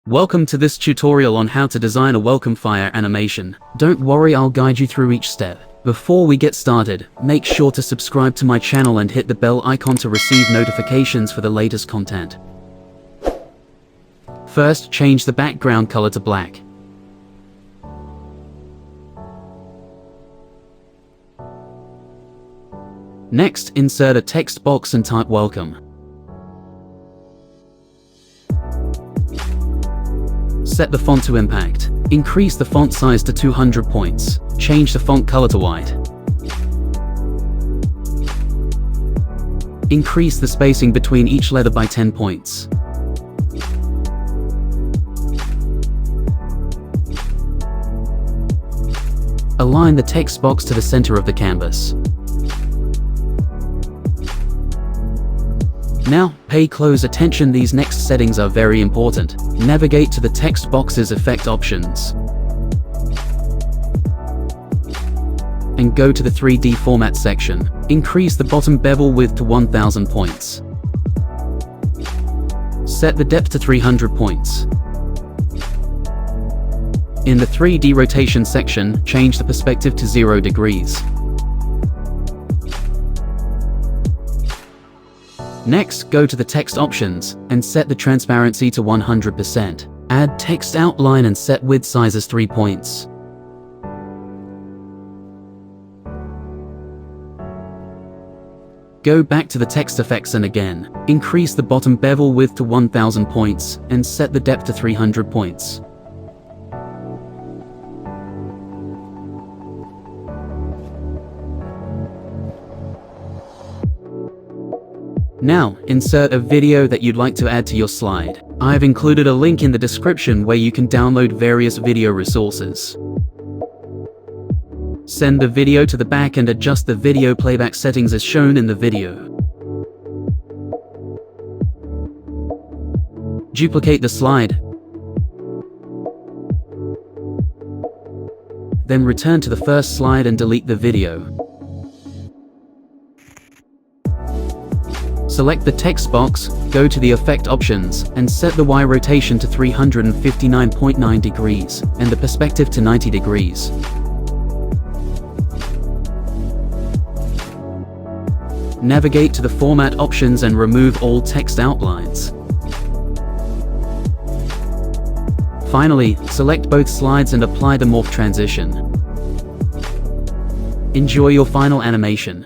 Welcome to this tutorial on how to design a welcome fire animation. Don't worry, I'll guide you through each step. Before we get started, make sure to subscribe to my channel and hit the bell icon to receive notifications for the latest content. First, change the background color to black. Next, insert a text box and type welcome. Set the font to impact. Increase the font size to 200 points. Change the font color to white. Increase the spacing between each letter by 10 points. Align the text box to the center of the canvas. Now, pay close attention, these next settings are very important. Navigate to the text box's effect options and go to the 3D format section. Increase the bottom bevel width to 1000 points. Set the depth to 300 points. In the 3D rotation section, change the perspective to 0 degrees. Next, go to the text options and set the transparency to 100%. Add text outline and set width size as 3 points. Go back to the text effects and again, increase the bottom bevel width to 1000 points and set the depth to 300 points. Now, insert a video that you'd like to add to your slide. I've included a link in the description where you can download various video resources. Send the video to the back and adjust the video playback settings as shown in the video. Duplicate the slide. Then return to the first slide and delete the video. Select the text box, go to the effect options, and set the Y rotation to 359.9 degrees, and the perspective to 90 degrees. Navigate to the format options and remove all text outlines. Finally, select both slides and apply the morph transition. Enjoy your final animation.